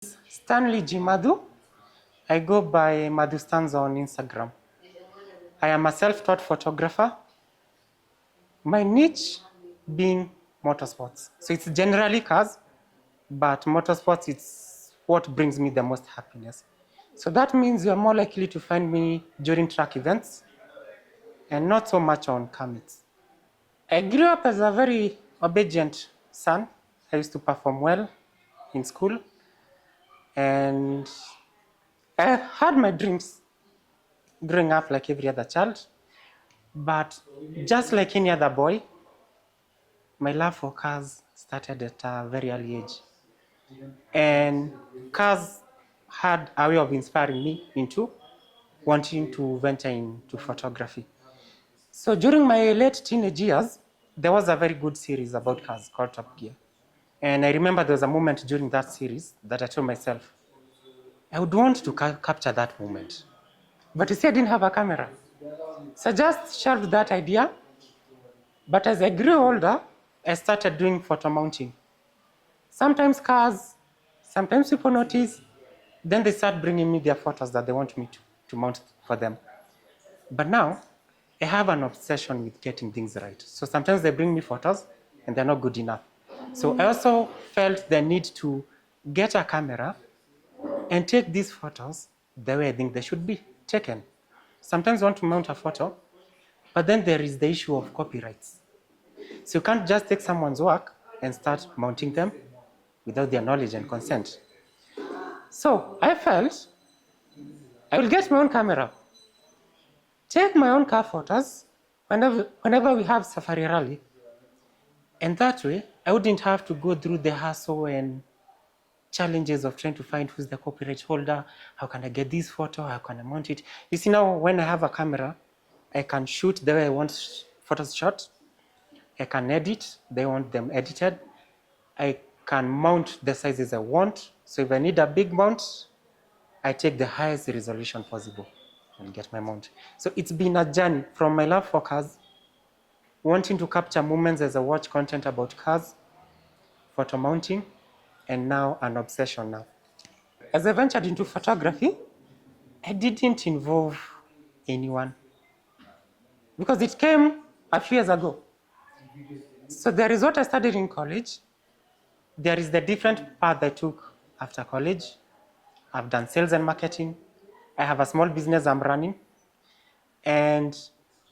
Stanley G. Mathu. I go by Mathu Stans on Instagram. I am a self-taught photographer. My niche being motorsports. So it's generally cars, but motorsports is what brings me the most happiness. So that means you're more likely to find me during track events and not so much on car meets. I grew up as a very obedient son. I used to perform well in school, and I had my dreams growing up like every other child. But just like any other boy, my love for cars started at a very early age. And cars had a way of inspiring me into wanting to venture into photography. So during my late teenage years, there was a very good series about cars called Top Gear. And I remember there was a moment during that series that I told myself, I would want to capture that moment. But you see, I didn't have a camera. So I just shelved that idea. But as I grew older, I started doing photo mounting. Sometimes cars, sometimes people notice, then they start bringing me their photos that they want me to mount for them. But now, I have an obsession with getting things right. So sometimes they bring me photos and they're not good enough. So I also felt the need to get a camera and take these photos the way I think they should be taken. Sometimes you want to mount a photo, but then there is the issue of copyrights. So you can't just take someone's work and start mounting them without their knowledge and consent. So I felt I will get my own camera, take my own car photos whenever we have safari rally. And that way, I wouldn't have to go through the hassle and challenges of trying to find who's the copyright holder, how can I get this photo, how can I mount it. You see, now when I have a camera, I can shoot the way I want photos shot. I can edit, they want them edited. I can mount the sizes I want. So if I need a big mount, I take the highest resolution possible and get my mount. So it's been a journey from my love for cars, wanting to capture moments as I watch content about cars, photo mounting, and now an obsession now. As I ventured into photography, I didn't involve anyone because it came a few years ago. So there is what I studied in college. There is the different path I took after college. I've done sales and marketing. I have a small business I'm running. And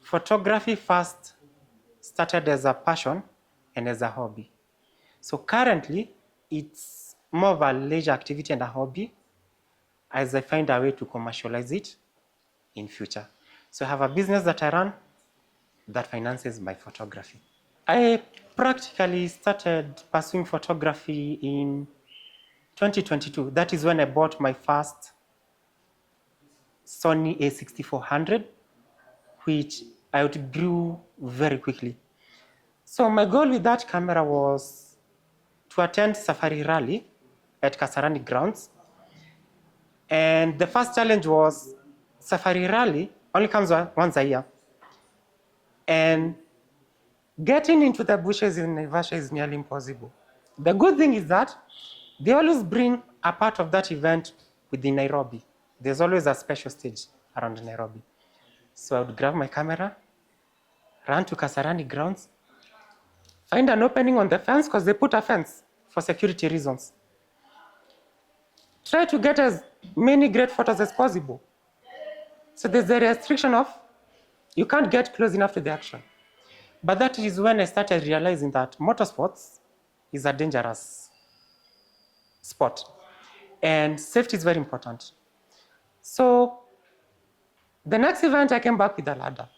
photography first started as a passion and as a hobby. So currently, it's more of a leisure activity and a hobby as I find a way to commercialize it in future. So I have a business that I run that finances my photography. I practically started pursuing photography in 2022. That is when I bought my first Sony A6400, which I outgrew very quickly. So my goal with that camera was to attend Safari Rally at Kasarani grounds. And the first challenge was Safari Rally only comes once a year. And getting into the bushes in Naivasha is nearly impossible. The good thing is that they always bring a part of that event within Nairobi. There's always a special stage around Nairobi. So I would grab my camera, run to Kasarani grounds, find an opening on the fence because they put a fence for security reasons. Try to get as many great photos as possible. So there's a restriction of you can't get close enough to the action. But that is when I started realizing that motorsports is a dangerous sport and safety is very important. So the next event I came back with a ladder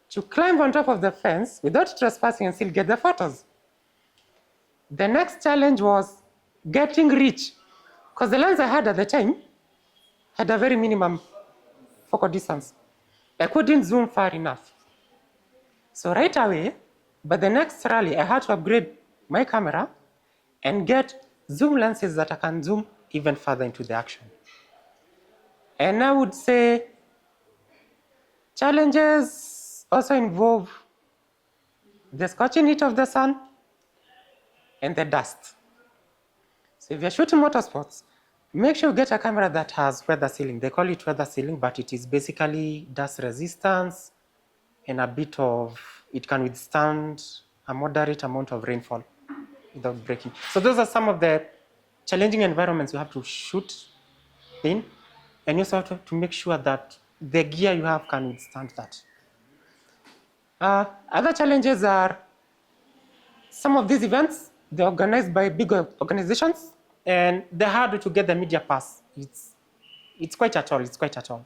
to climb on top of the fence without trespassing and still get the photos. The next challenge was getting reach because the lens I had at the time had a very minimum focal distance. I couldn't zoom far enough. So right away, but the next rally, I had to upgrade my camera and get zoom lenses that I can zoom even further into the action. And I would say challenges also involve the scorching heat of the sun and the dust. So if you're shooting motorsports, make sure you get a camera that has weather sealing. They call it weather sealing, but it is basically dust resistance and a bit of, it can withstand a moderate amount of rainfall without breaking. So those are some of the challenging environments you have to shoot in, and you also have to make sure that the gear you have can withstand that. Other challenges are some of these events, they're organized by big organizations, and they're hard to get the media pass. It's quite a toll, it's quite a toll.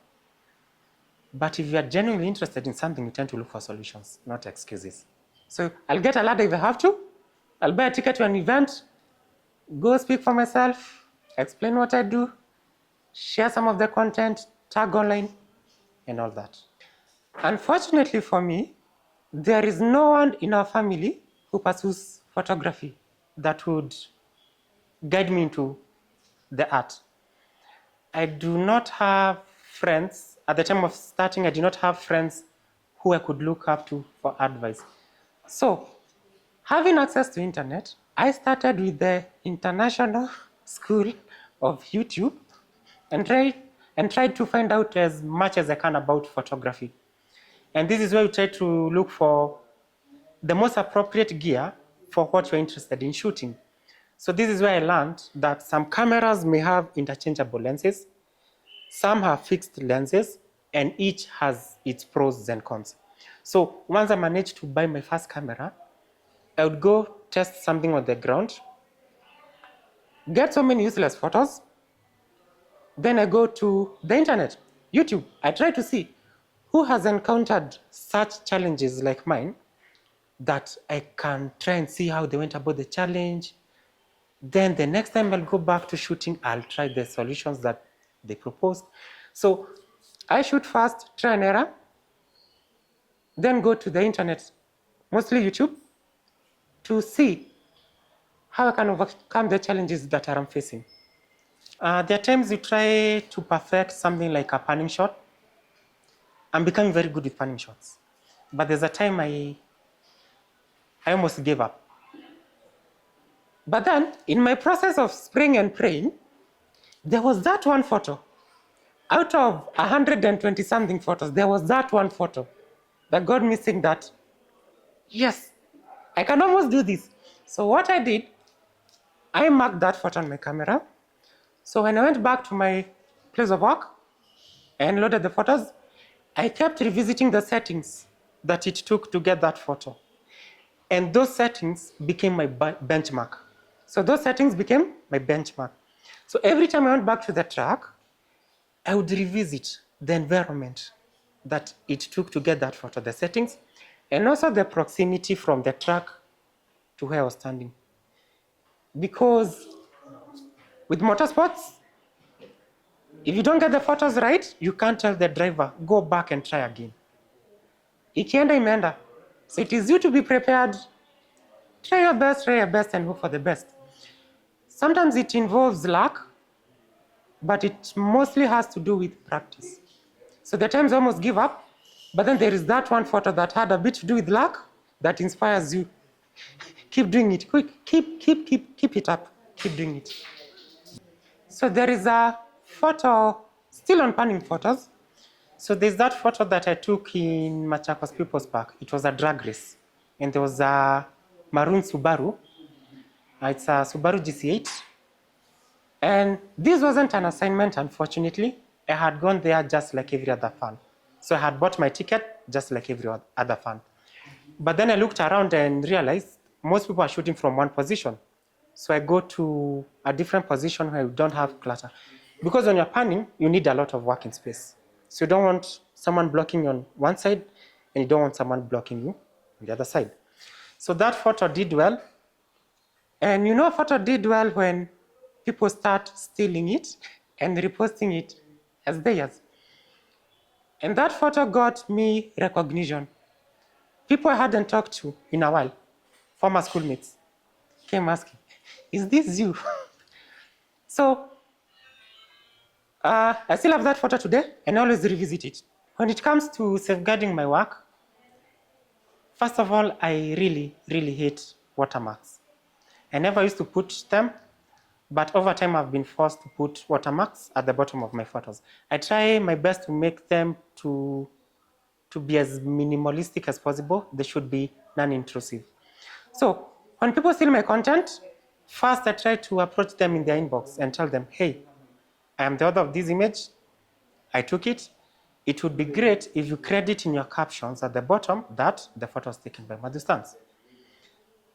But if you are genuinely interested in something, you tend to look for solutions, not excuses. So I'll get a ladder if I have to. I'll buy a ticket to an event, go speak for myself, explain what I do, share some of the content, tag online, and all that. Unfortunately for me, there is no one in our family who pursues photography that would guide me into the art. I do not have friends, at the time of starting, I did not have friends who I could look up to for advice. So, having access to internet, I started with the International School of YouTube and tried to find out as much as I can about photography. And this is where you try to look for the most appropriate gear for what you're interested in shooting. So this is where I learned that some cameras may have interchangeable lenses, some have fixed lenses, and each has its pros and cons. So once I managed to buy my first camera, I would go test something on the ground, get so many useless photos, then I go to the internet, YouTube. I try to see who has encountered such challenges like mine, that I can try and see how they went about the challenge. Then the next time I'll go back to shooting, I'll try the solutions that they proposed. So I shoot first, try and error, then go to the internet, mostly YouTube, to see how I can overcome the challenges that I'm facing. There are times you try to perfect something like a panning shot. I'm becoming very good with panning shots. But there's a time I almost gave up. But then, in my process of spraying and praying, there was that one photo. Out of 120 something photos, there was that one photo that got me saying that, yes, I can almost do this. So what I did, I marked that photo on my camera. So when I went back to my place of work and loaded the photos, I kept revisiting the settings that it took to get that photo. And those settings became my benchmark. So those settings became my benchmark. So every time I went back to the track, I would revisit the environment that it took to get that photo, the settings, and also the proximity from the track to where I was standing. Because with motorsports, if you don't get the photos right, you can't tell the driver, go back and try again. Ikienda imeenda. So it is you to be prepared. Try your best and hope for the best. Sometimes it involves luck, but it mostly has to do with practice. So there are times I almost give up, but then there is that one photo that had a bit to do with luck that inspires you. Keep doing it, quick, keep it up, keep doing it. So there is a photo, still on panning photos. So there's that photo that I took in Machakos People's Park. It was a drag race, and there was a maroon Subaru. It's a Subaru GC8. And this wasn't an assignment, unfortunately. I had gone there just like every other fan. So I had bought my ticket just like every other fan. But then I looked around and realized most people are shooting from one position. So I go to a different position where you don't have clutter. Because when you're panning, you need a lot of working space. So you don't want someone blocking you on one side, and you don't want someone blocking you on the other side. So that photo did well. And you know, a photo did well when people start stealing it and reposting it as theirs. And that photo got me recognition. People I hadn't talked to in a while, former schoolmates, came asking, is this you? So I still have that photo today, and I always revisit it. When it comes to safeguarding my work, first of all, I really hate watermarks. I never used to put them, but over time I've been forced to put watermarks at the bottom of my photos. I try my best to make them to be as minimalistic as possible. They should be non-intrusive. So when people see my content, first I try to approach them in their inbox and tell them, hey, I am the author of this image. I took it. It would be great if you credit in your captions at the bottom that the photo was taken by Mathu Stans.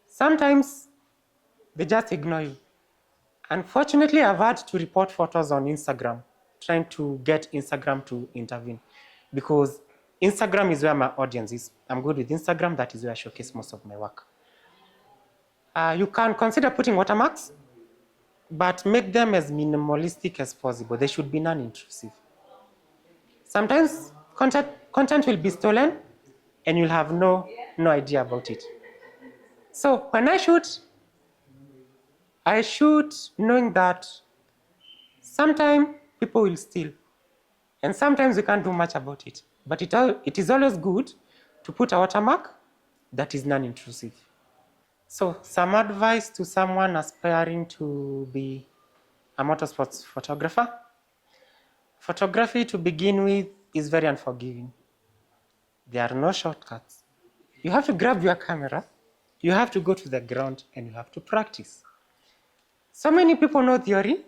Sometimes they just ignore you. Unfortunately, I've had to report photos on Instagram, trying to get Instagram to intervene, because Instagram is where my audience is. I'm good with Instagram. That is where I showcase most of my work. You can consider putting watermarks, but make them as minimalistic as possible. They should be non-intrusive. Sometimes content will be stolen and you'll have no idea about it. So when I shoot knowing that sometimes people will steal and sometimes we can't do much about it. But it is always good to put a watermark that is non-intrusive. So some advice to someone aspiring to be a motorsports photographer. Photography, to begin with, is very unforgiving. There are no shortcuts. You have to grab your camera, you have to go to the ground, and you have to practice. So many people know theory,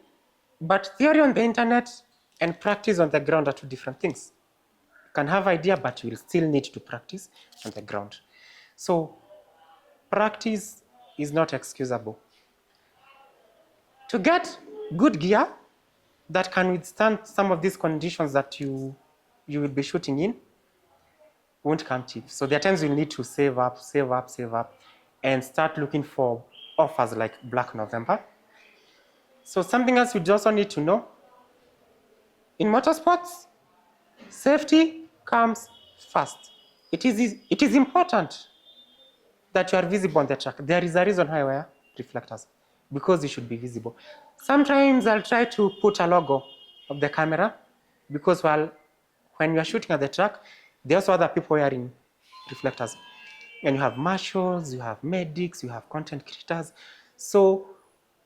but theory on the internet and practice on the ground are two different things. You can have idea, but you will still need to practice on the ground. So practice is not excusable. To get good gear that can withstand some of these conditions that you will be shooting in won't come cheap. So there are times you'll need to save up, and start looking for offers like Black November. So something else you also need to know, in motorsports, safety comes first. It is important that you are visible on the track. There is a reason why I wear reflectors, because you should be visible. Sometimes I'll try to put a logo of the camera, because when you are shooting at the track, there are also other people wearing reflectors. And you have marshals, you have medics, you have content creators. So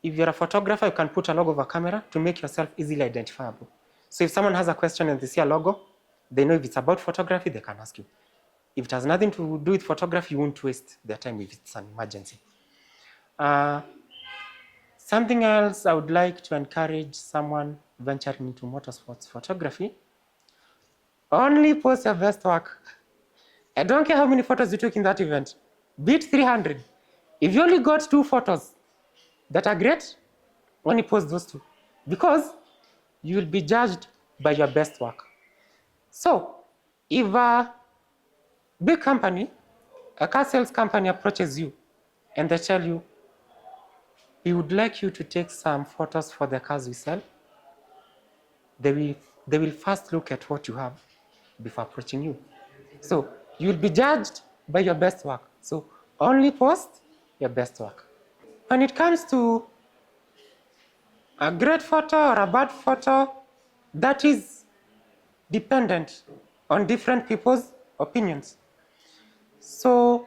if you're a photographer, you can put a logo of a camera to make yourself easily identifiable. So if someone has a question and they see a logo, they know if it's about photography, they can ask you. If it has nothing to do with photography, you won't waste their time if it's an emergency. Something else I would like to encourage someone venturing into motorsports photography: only post your best work. I don't care how many photos you took in that event. Beat 300. If you only got 2 photos that are great, only post those 2, because you will be judged by your best work. So if a big company, a car sales company, approaches you and they tell you, we would like you to take some photos for the cars we sell, they will first look at what you have before approaching you. So you'll be judged by your best work. So only post your best work. When it comes to a great photo or a bad photo, that is dependent on different people's opinions. So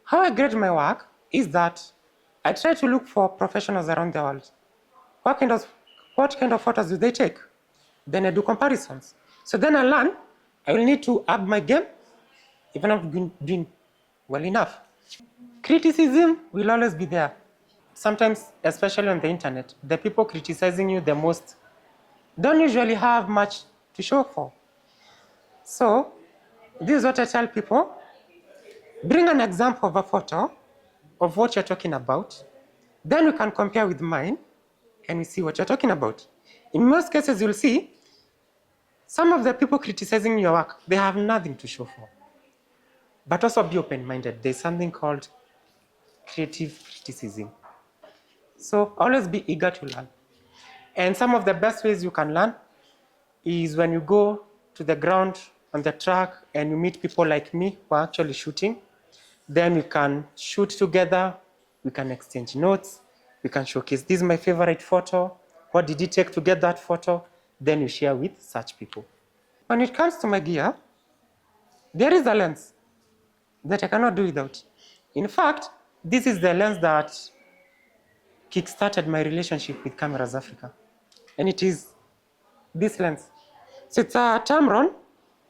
how I grade my work is that I try to look for professionals around the world. What kind of photos do they take? Then I do comparisons. So then I learn I will need to up my game if I'm not doing well enough. Criticism will always be there. Sometimes, especially on the internet, the people criticizing you the most don't usually have much to show for. So this is what I tell people: bring an example of a photo of what you're talking about, then we can compare with mine and we see what you're talking about. In most cases, you'll see some of the people criticizing your work, they have nothing to show for. But also be open-minded. There's something called creative criticism. So always be eager to learn. And some of the best ways you can learn is when you go to the ground on the track and you meet people like me who are actually shooting. Then we can shoot together, we can exchange notes, we can showcase, this is my favorite photo, what did it take to get that photo? Then you share with such people. When it comes to my gear, there is a lens that I cannot do without. In fact, this is the lens that kickstarted my relationship with Cameras Africa. And it is this lens. So it's a Tamron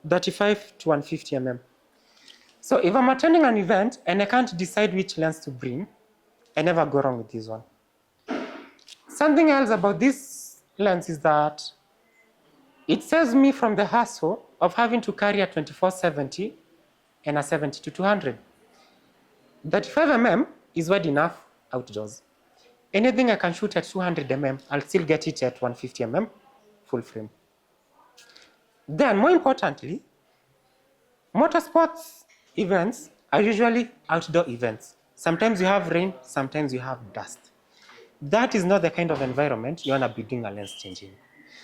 35 to 150 mm. So if I'm attending an event and I can't decide which lens to bring, I never go wrong with this one. Something else about this lens is that it saves me from the hassle of having to carry a 24-70 and a 70-200. 35 mm is wide enough outdoors. Anything I can shoot at 200 mm, I'll still get it at 150 mm full frame. Then, more importantly, motorsports events are usually outdoor events. Sometimes you have rain, sometimes you have dust. That is not the kind of environment you want to be doing a lens changing.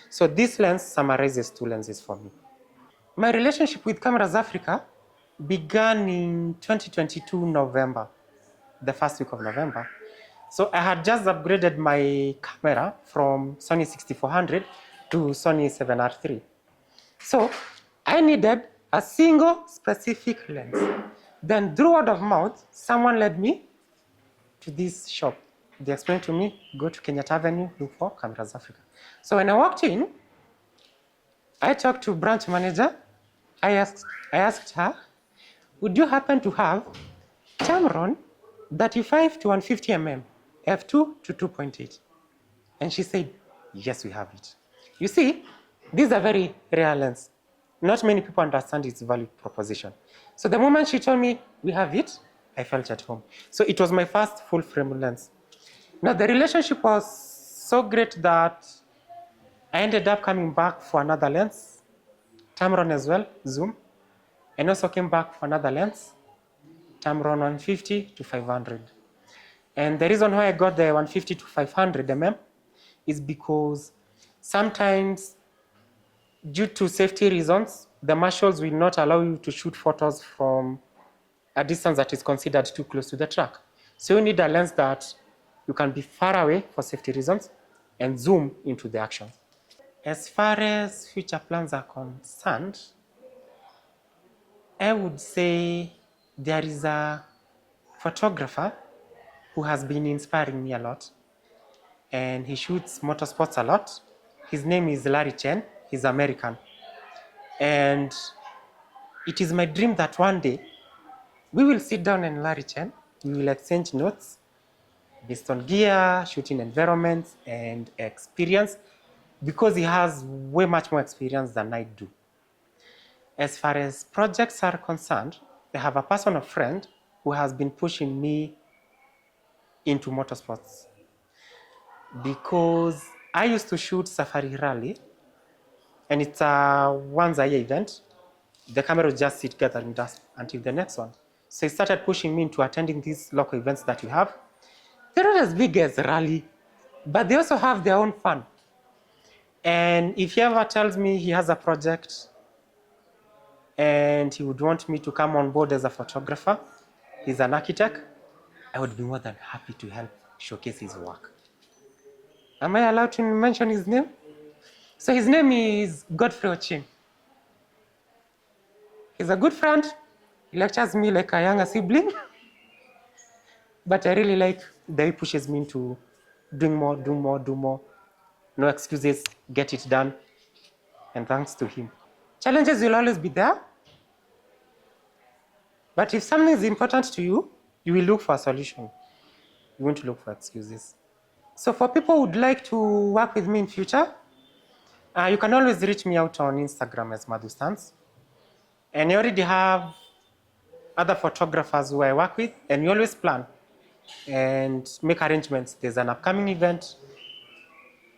So this lens summarizes two lenses for me. My relationship with Cameras Africa began in 2022 November, the first week of November. So I had just upgraded my camera from Sony 6400 to Sony 7R3. So I needed a single specific lens. Then through word of mouth, someone led me to this shop. They explained to me, go to Kenyatta Avenue, look for Cameras Africa. So when I walked in, I talked to branch manager. I asked her, would you happen to have Tamron 35 to 150 mm, f2 to 2.8? And she said, yes, we have it. You see, this is a very rare lens. Not many people understand its value proposition. So the moment she told me we have it, I felt at home. So it was my first full frame lens. Now the relationship was so great that I ended up coming back for another lens, Tamron as well, zoom, and also came back for another lens, Tamron 150 to 500. And the reason why I got the 150 to 500 mm is because sometimes, due to safety reasons, the marshals will not allow you to shoot photos from a distance that is considered too close to the track. So you need a lens that you can be far away for safety reasons and zoom into the action. As far as future plans are concerned, I would say there is a photographer who has been inspiring me a lot, and he shoots motorsports a lot. His name is Larry Chen. He's American. And it is my dream that one day we will sit down and Larry Chen, we will exchange notes based on gear, shooting environments, and experience, because he has way much more experience than I do. As far as projects are concerned, I have a personal friend who has been pushing me into motorsports, because I used to shoot Safari Rally, and it's a once-a-year event. The camera would just sit gathering dust until the next one. So he started pushing me into attending these local events that we have. They're not as big as Rally, but they also have their own fun. And if he ever tells me he has a project and he would want me to come on board as a photographer, he's an architect, I would be more than happy to help showcase his work. Am I allowed to mention his name? So his name is Godfrey Ochim. He's a good friend. He lectures me like a younger sibling. But I really like that he pushes me into doing more, do more, do more. No excuses, get it done. And thanks to him. Challenges will always be there. But if something is important to you, you will look for a solution. You won't look for excuses. So for people who would like to work with me in future, you can always reach me out on Instagram as Mathu Stands. And I already have other photographers who I work with, and we always plan and make arrangements. There's an upcoming event.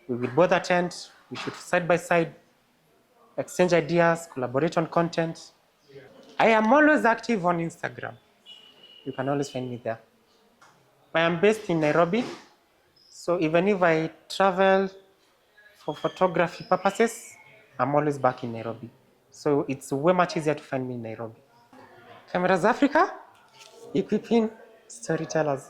We will both attend. We shoot side by side, exchange ideas, collaborate on content. I am always active on Instagram. You can always find me there. I am based in Nairobi, so even if I travel for photography purposes, I'm always back in Nairobi. So it's way much easier to find me in Nairobi. Cameras Africa, equipping storytellers.